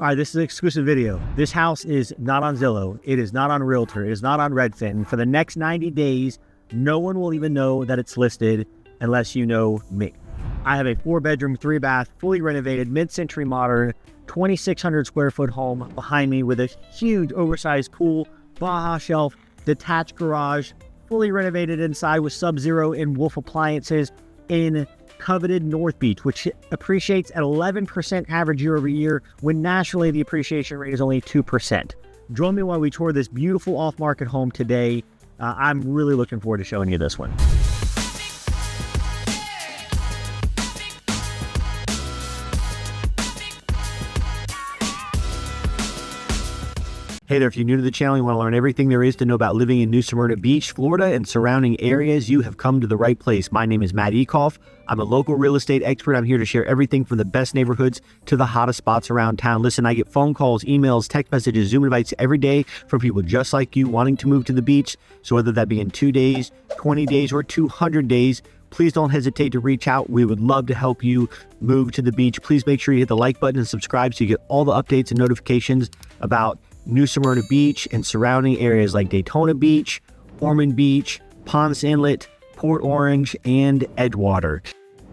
All right, this is an exclusive video. This house is not on Zillow. It is not on Realtor. It is not on Redfin. For the next 90 days, no one will even know that it's listed unless you know me. I have a 4-bedroom, 3-bath, fully renovated, mid-century modern, 2,600 square foot home behind me with a huge oversized pool, Baja shelf, detached garage, fully renovated inside with Sub-Zero and Wolf appliances in coveted North Beach, which appreciates at 11% average year over year, when nationally the appreciation rate is only 2%. Join me while we tour this beautiful off-market home today. I'm really looking forward to showing you this one. Hey there, if you're new to the channel, you want to learn everything there is to know about living in New Smyrna Beach, Florida, and surrounding areas, you have come to the right place. My name is Matt Ekoff. I'm a local real estate expert. I'm here to share everything from the best neighborhoods to the hottest spots around town. Listen, I get phone calls, emails, text messages, Zoom invites every day from people just like you wanting to move to the beach. So whether that be in 2 days, 20 days, or 200 days, please don't hesitate to reach out. We would love to help you move to the beach. Please make sure you hit the like button and subscribe so you get all the updates and notifications about New Smyrna Beach and surrounding areas like Daytona Beach, Ormond Beach, Ponce Inlet, Port Orange, and Edgewater.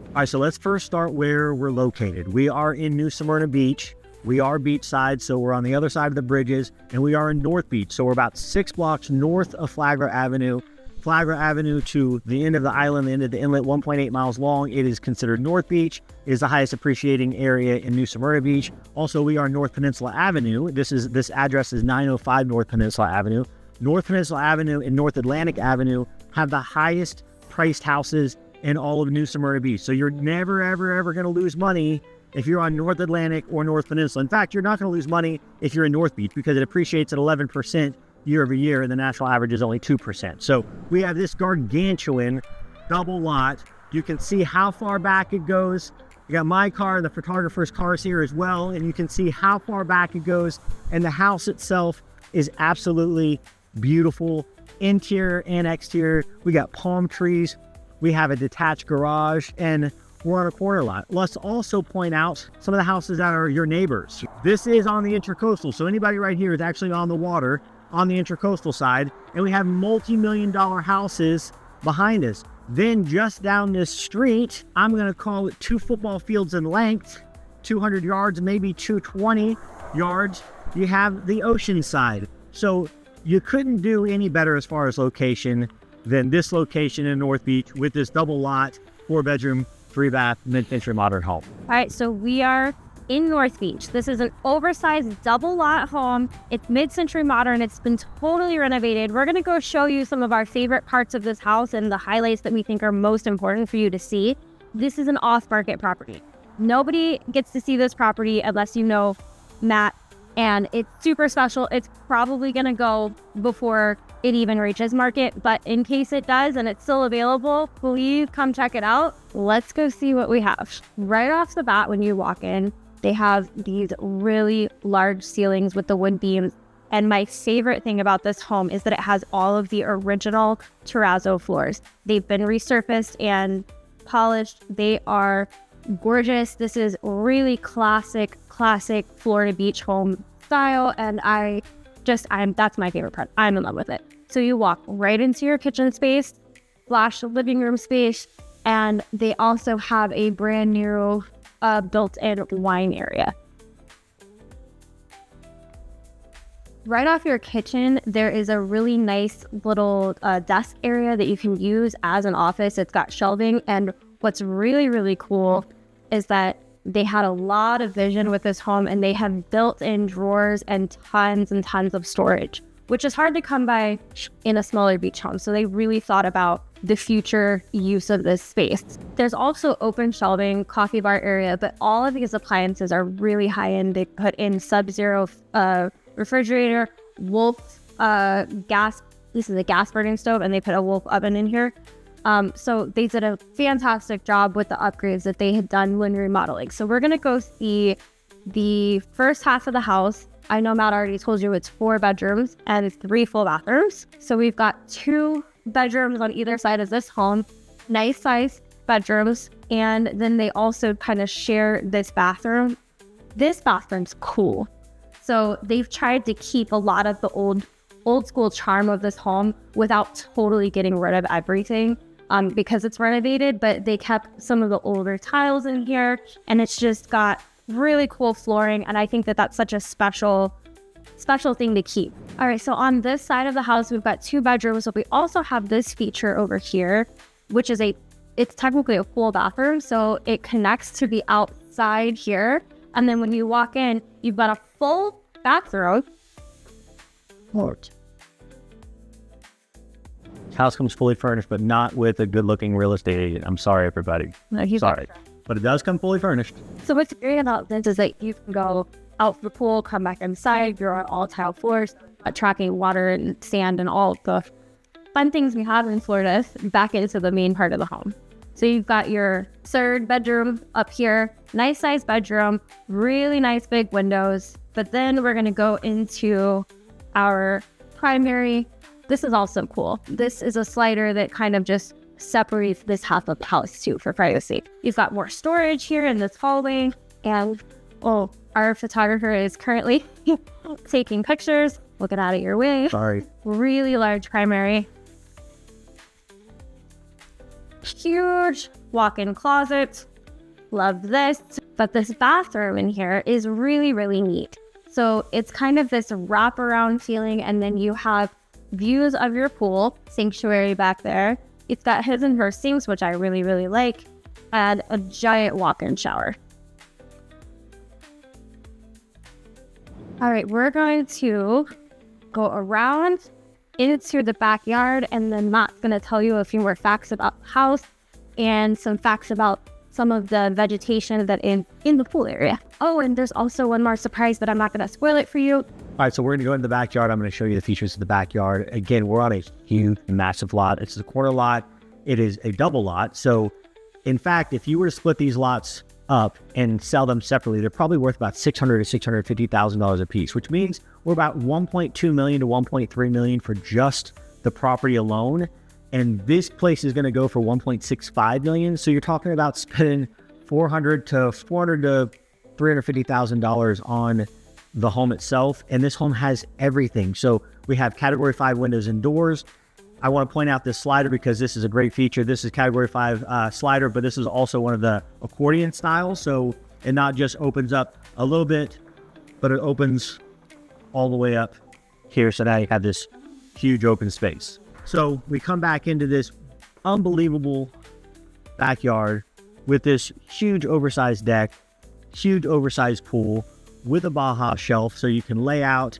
All right, so let's first start where we're located. We are in New Smyrna Beach. We are beachside, so we're on the other side of the bridges, and we are in North Beach. So we're about 6 blocks north of Flagler Avenue. Flagler Avenue to the end of the island, the end of the inlet, 1.8 miles long. It is considered North Beach. It is the highest appreciating area in New Smyrna Beach. Also, we are North Peninsula Avenue. This address is 905 North Peninsula Avenue. North Peninsula Avenue and North Atlantic Avenue have the highest priced houses in all of New Smyrna Beach. So you're never, ever going to lose money if you're on North Atlantic or North Peninsula. In fact, you're not going to lose money if you're in North Beach because it appreciates at 11% year over year, and the national average is only 2%. So we have this gargantuan double lot. You can see how far back it goes. You got my car and the photographer's cars here as well, and you can see how far back it goes. And the house itself is absolutely beautiful, interior and exterior. We got palm trees. We have a detached garage, and we're on a corner lot. Let's also point out some of the houses that are your neighbors. This is on the Intracoastal, so anybody right here is actually on the water on the Intracoastal side, and we have multi-million-dollar houses behind us. Then just down this street, I'm gonna call it 2 football fields in length, 200 yards, maybe 220 yards, you have the ocean side. So you couldn't do any better as far as location than this location in North Beach with this double lot, 4-bedroom, 3-bath, mid-century modern home. All right, so we are in North Beach. This is an oversized double lot home. It's mid-century modern. It's been totally renovated. We're gonna go show you some of our favorite parts of this house and the highlights that we think are most important for you to see. This is an off-market property. Nobody gets to see this property unless you know Matt, and it's super special. It's probably gonna go before it even reaches market, but in case it does and it's still available, please come check it out. Let's go see what we have. Right off the bat, when you walk in, they have these really large ceilings with the wood beams. And my favorite thing about this home is that it has all of the original terrazzo floors. They've been resurfaced and polished. They are gorgeous. This is really classic Florida beach home style. And that's my favorite part. I'm in love with it. So you walk right into your kitchen space, / living room space, and they also have a brand new built-in wine area. Right off your kitchen, there is a really nice little desk area that you can use as an office. It's got shelving, and what's really, really cool is that they had a lot of vision with this home, and they have built-in drawers and tons of storage, which is hard to come by in a smaller beach home. So they really thought about the future use of this space. There's also open shelving, coffee bar area, but all of these appliances are really high end. They put in Sub-Zero refrigerator, Wolf gas. This is a gas burning stove, and they put a Wolf oven in here. So they did a fantastic job with the upgrades that they had done when remodeling. So we're gonna go see the first half of the house. I know Matt already told you it's 4 bedrooms and 3 full bathrooms. So we've got 2 bedrooms on either side of this home, nice size bedrooms. And then they also kind of share this bathroom This bathroom's cool. So they've tried to keep a lot of the old school charm of this home without totally getting rid of everything because it's renovated, but they kept some of the older tiles in here, and it's just got really cool flooring, and I think that that's such a special thing to keep. All right, so on this side of the house, we've got 2 bedrooms, but we also have this feature over here, which is it's technically a full bathroom, so it connects to the outside here, and then when you walk in, you've got a full bathroom. House comes fully furnished, but not with a good-looking real estate agent. I'm sorry, everybody. No, he's sorry, but it does come fully furnished. So what's great about this is that you can go out the pool, come back inside. You're on all tile floors, tracking water and sand and all the fun things we have in Florida back into the main part of the home. So you've got your 3rd bedroom up here, nice size bedroom, really nice big windows. But then we're gonna go into our primary. This is also cool. This is a slider that kind of just separates this half of the house too for privacy. You've got more storage here in this hallway, and our photographer is currently taking pictures. We'll get out of your way. Sorry. Really large primary. Huge walk-in closet. Love this. But this bathroom in here is really, really neat. So it's kind of this wraparound feeling, and then you have views of your pool, sanctuary back there. It's got his and her sinks, which I really, really like, and a giant walk-in shower. All right, we're going to go around into the backyard, and then Matt's going to tell you a few more facts about the house and some facts about some of the vegetation that in the pool area. Oh, and there's also one more surprise, but I'm not going to spoil it for you. All right, so we're going to go into the backyard. I'm going to show you the features of the backyard. Again, we're on a huge, massive lot. It's a corner lot. It is a double lot. So, in fact, if you were to split these lots up and sell them separately, they're probably worth about $600,000 to $650,000 a piece, which means we're about $1.2 million to $1.3 million for just the property alone. And this place is going to go for $1.65 million. So you're talking about spending $400,000 to $350,000 on the home itself. And this home has everything. So we have category 5 windows and doors. I want to point out this slider because this is a great feature. This is category 5 slider, but this is also one of the accordion styles. So it not just opens up a little bit, but it opens all the way up here. So now you have this huge open space. So we come back into this unbelievable backyard with this huge oversized deck, huge oversized pool with a Baja shelf so you can lay out.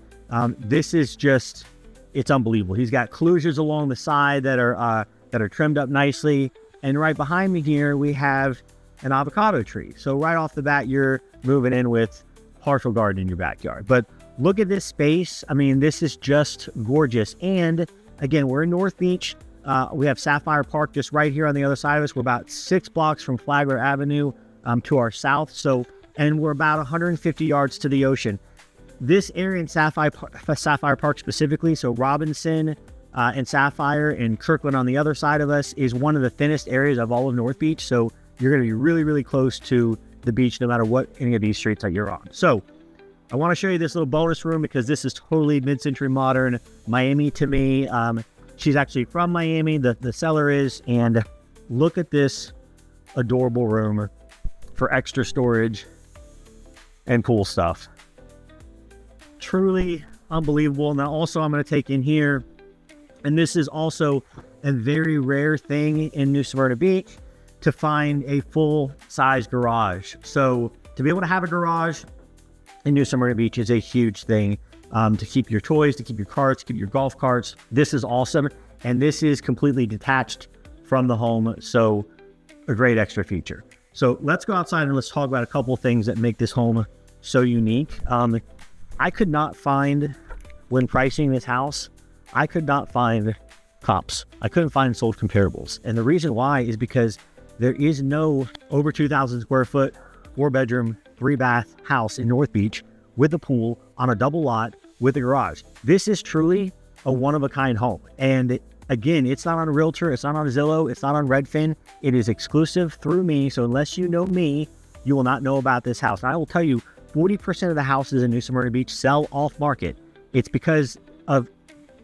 This is just, it's unbelievable. He's got closures along the side that are trimmed up nicely. And right behind me here, we have an avocado tree. So right off the bat, you're moving in with partial garden in your backyard. But look at this space. I mean, this is just gorgeous. And again, we're in North Beach. We have Sapphire Park just right here on the other side of us. We're about 6 blocks from Flagler Avenue to our south. So, and we're about 150 yards to the ocean. This area in Sapphire Park specifically, so Robinson and Sapphire and Kirkland on the other side of us, is one of the thinnest areas of all of North Beach. So you're going to be really, really close to the beach no matter what any of these streets that you're on. So I want to show you this little bonus room because this is totally mid-century modern Miami to me. She's actually from Miami, the seller is, and look at this adorable room for extra storage and pool stuff. Truly unbelievable. Now also I'm going to take in here, and this is also a very rare thing in New Smyrna Beach, to find a full-size garage. So to be able to have a garage in New Smyrna Beach is a huge thing, to keep your toys, to keep your carts, to keep your golf carts. This is awesome. And this is completely detached from the home. So a great extra feature. So let's go outside and let's talk about a couple of things that make this home so unique. I could not find, when pricing this house, I could not find comps. I couldn't find sold comparables. And the reason why is because there is no over 2,000 square foot, 4-bedroom, 3-bath house in North Beach with a pool on a double lot with a garage. This is truly a one-of-a-kind home. And again, it's not on a realtor, it's not on Zillow, it's not on Redfin. It is exclusive through me. So unless you know me, you will not know about this house. And I will tell you, 40% of the houses in New Smyrna Beach sell off market. It's because of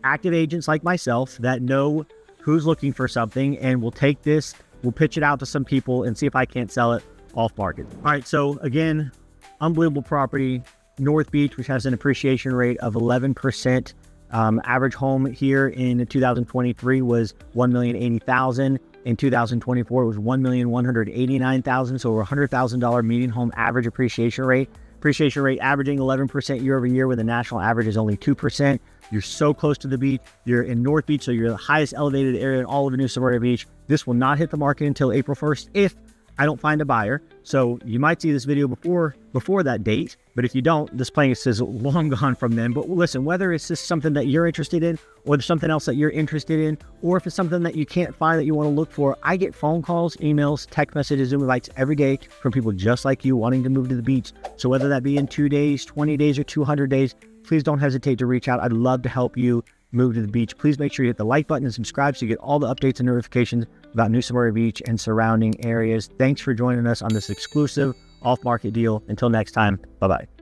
active agents like myself that know who's looking for something and will take this, we'll pitch it out to some people and see if I can't sell it off market. All right, so again, unbelievable property, North Beach, which has an appreciation rate of 11%. Average home here in 2023 was $1,080,000. In 2024, it was $1,189,000. So over $100,000 median home average appreciation rate. Appreciation rate averaging 11% year over year, where the national average is only 2%. You're so close to the beach. You're in North Beach, so you're the highest elevated area in all of New Smyrna Beach. This will not hit the market until April 1st if I don't find a buyer. So you might see this video before that date, but if you don't, this place is long gone from then. But listen, whether it's just something that you're interested in, or there's something else that you're interested in, or if it's something that you can't find that you want to look for, I get phone calls, emails, text messages, Zoom invites every day from people just like you wanting to move to the beach. So whether that be in 2 days, 20 days, or 200 days, please don't hesitate to reach out. I'd love to help you move to the beach. Please make sure you hit the like button and subscribe so you get all the updates and notifications about New Smyrna Beach and surrounding areas. Thanks for joining us on this exclusive off-market deal. Until next time, bye-bye.